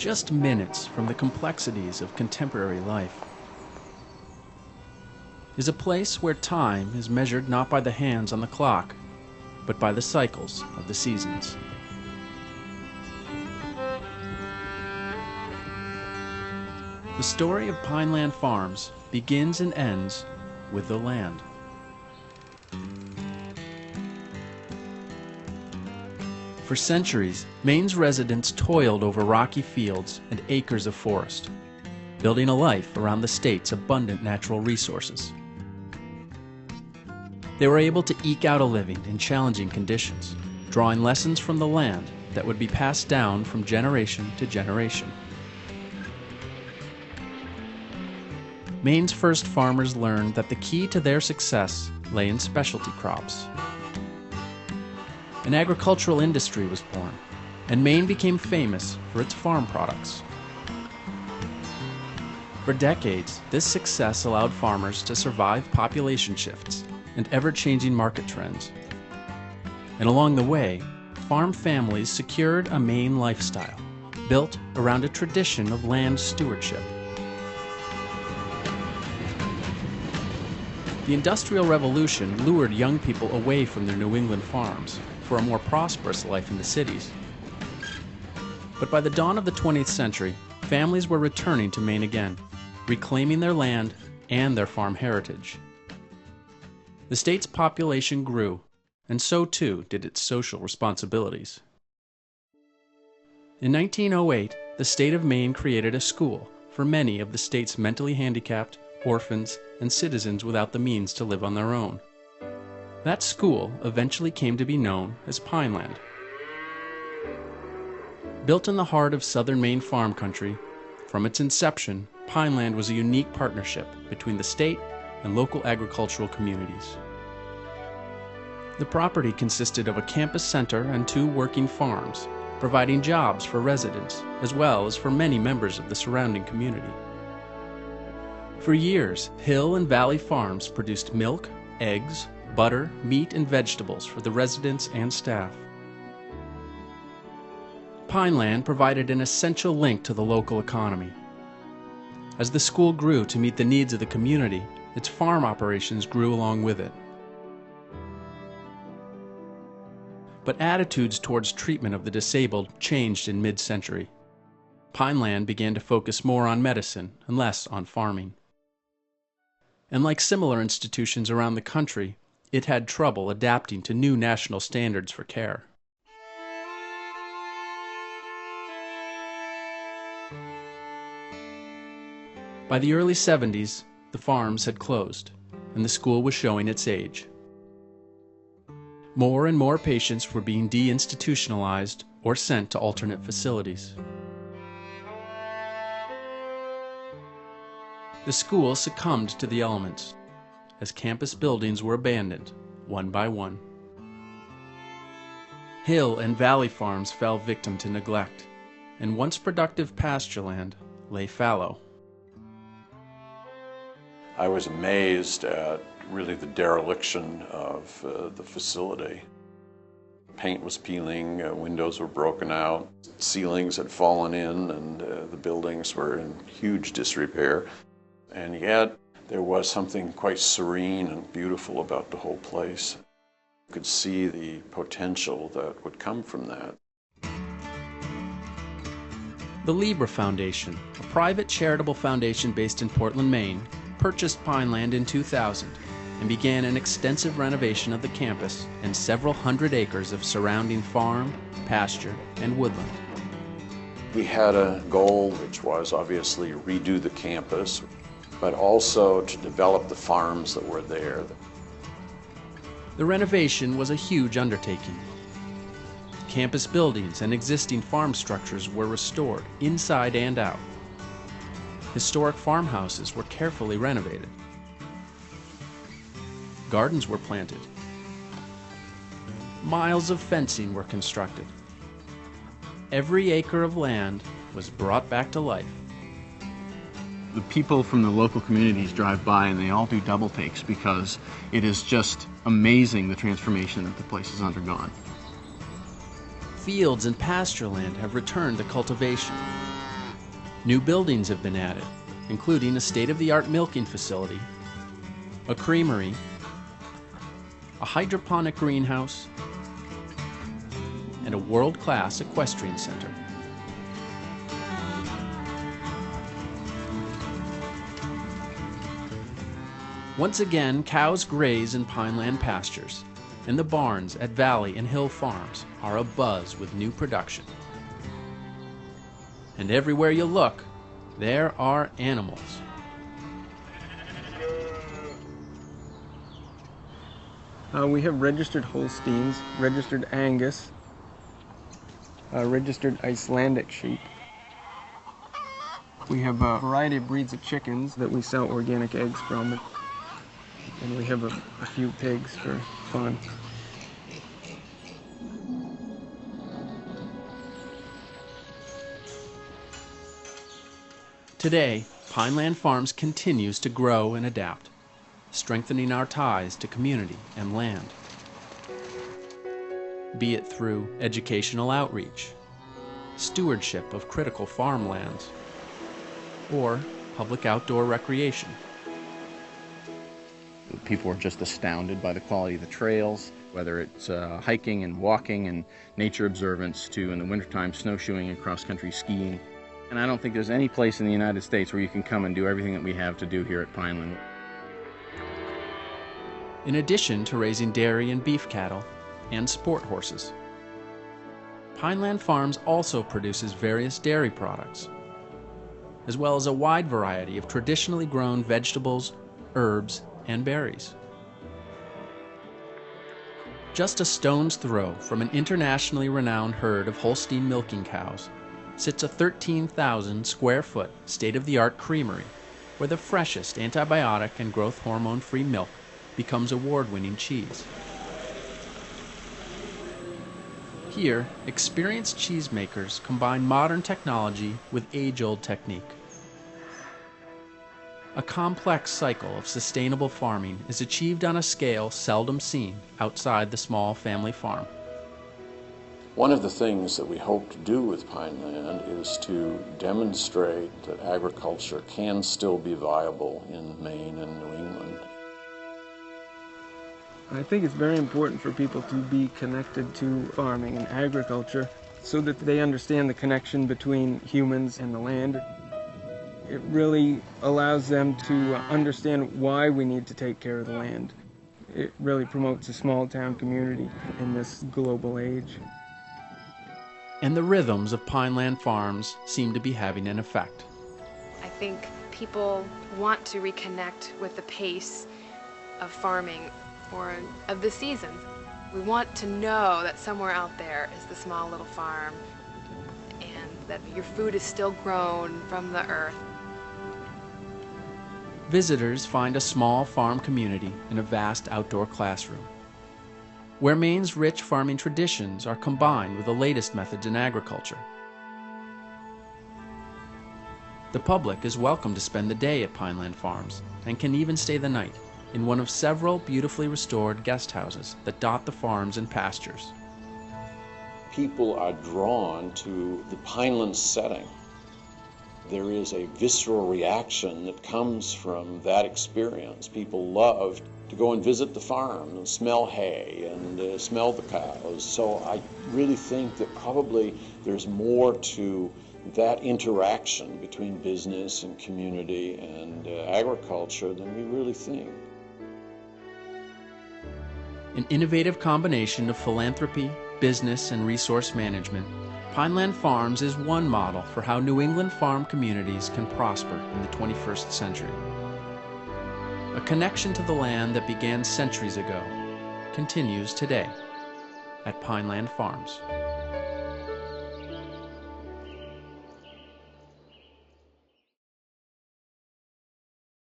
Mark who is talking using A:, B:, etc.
A: just minutes from the complexities of contemporary life, is a place where time is measured not by the hands on the clock, but by the cycles of the seasons. The story of Pineland Farms begins and ends with the land. For centuries, Maine's residents toiled over rocky fields and acres of forest, building a life around the state's abundant natural resources. They were able to eke out a living in challenging conditions, drawing lessons from the land that would be passed down from generation to generation. Maine's first farmers learned that the key to their success lay in specialty crops. An agricultural industry was born, and Maine became famous for its farm products. For decades, this success allowed farmers to survive population shifts and ever-changing market trends. And along the way, farm families secured a Maine lifestyle, built around a tradition of land stewardship. The Industrial Revolution lured young people away from their New England farms for a more prosperous life in the cities. But by the dawn of the 20th century, families were returning to Maine again, reclaiming their land and their farm heritage. The state's population grew, and so too did its social responsibilities. In 1908, the state of Maine created a school for many of the state's mentally handicapped, orphans, and citizens without the means to live on their own. That school eventually came to be known as Pineland. Built in the heart of southern Maine farm country, from its inception, Pineland was a unique partnership between the state and local agricultural communities. The property consisted of a campus center and 2 working farms, providing jobs for residents as well as for many members of the surrounding community. For years, hill and valley farms produced milk, eggs, butter, meat, and vegetables for the residents and staff. Pineland provided an essential link to the local economy. As the school grew to meet the needs of the community, its farm operations grew along with it. But attitudes towards treatment of the disabled changed in mid-century. Pineland began to focus more on medicine and less on farming. And like similar institutions around the country, it had trouble adapting to new national standards for care. By the early 70s, the farms had closed, and the school was showing its age. More and more patients were being deinstitutionalized or sent to alternate facilities. The school succumbed to the elements, as campus buildings were abandoned, one by one. Hill and valley farms fell victim to neglect, and once productive pasture land lay fallow.
B: I was amazed at really the dereliction of the facility. Paint was peeling, windows were broken out, ceilings had fallen in, and the buildings were in huge disrepair. And yet, there was something quite serene and beautiful about the whole place. You could see the potential that would come from that.
A: The Libra Foundation, a private charitable foundation based in Portland, Maine, purchased Pineland in 2000 and began an extensive renovation of the campus and several hundred acres of surrounding farm, pasture, and woodland.
B: We had a goal, which was obviously redo the campus, but also to develop the farms that were there.
A: The renovation was a huge undertaking. Campus buildings and existing farm structures were restored inside and out. Historic farmhouses were carefully renovated. Gardens were planted. Miles of fencing were constructed. Every acre of land was brought back to life.
C: The people from the local communities drive by and they all do double takes because it is just amazing the transformation that the place has undergone.
A: Fields and pasture land have returned to cultivation. New buildings have been added, including a state-of-the-art milking facility, a creamery, a hydroponic greenhouse, and a world-class equestrian center. Once again, cows graze in Pineland pastures, and the barns at Valley and Hill Farms are abuzz with new production. And everywhere you look, there are animals.
D: We have registered Holsteins, registered Angus, registered Icelandic sheep. We have a variety of breeds of chickens that we sell organic eggs from. And we have a few pigs for fun.
A: Today, Pineland Farms continues to grow and adapt, strengthening our ties to community and land. Be it through educational outreach, stewardship of critical farmlands, or public outdoor recreation.
C: People are just astounded by the quality of the trails, whether it's hiking and walking and nature observance to, in the wintertime, snowshoeing and cross-country skiing. And I don't think there's any place in the United States where you can come and do everything that we have to do here at Pineland.
A: In addition to raising dairy and beef cattle and sport horses, Pineland Farms also produces various dairy products, as well as a wide variety of traditionally grown vegetables, herbs, and berries. Just a stone's throw from an internationally renowned herd of Holstein milking cows sits a 13,000 square foot state-of-the-art creamery where the freshest antibiotic and growth hormone-free milk becomes award-winning cheese. Here, experienced cheesemakers combine modern technology with age-old technique. A complex cycle of sustainable farming is achieved on a scale seldom seen outside the small family farm.
B: One of the things that we hope to do with Pineland is to demonstrate that agriculture can still be viable in Maine and New England.
D: I think it's very important for people to be connected to farming and agriculture so that they understand the connection between humans and the land. It really allows them to understand why we need to take care of the land. It really promotes a small town community in this global age.
A: And the rhythms of Pineland Farms seem to be having an effect.
E: I think people want to reconnect with the pace of farming or of the seasons. We want to know that somewhere out there is the small little farm and that your food is still grown from the earth.
A: Visitors find a small farm community in a vast outdoor classroom, where Maine's rich farming traditions are combined with the latest methods in agriculture. The public is welcome to spend the day at Pineland Farms and can even stay the night in one of several beautifully restored guest houses that dot the farms and pastures.
B: People are drawn to the Pineland setting. There is a visceral reaction that comes from that experience. People love to go and visit the farm and smell hay and smell the cows. So I really think that probably there's more to that interaction between business and community and agriculture than we really think.
A: An innovative combination of philanthropy, business, and resource management, Pineland Farms is one model for how New England farm communities can prosper in the 21st century. A connection to the land that began centuries ago continues today at Pineland Farms.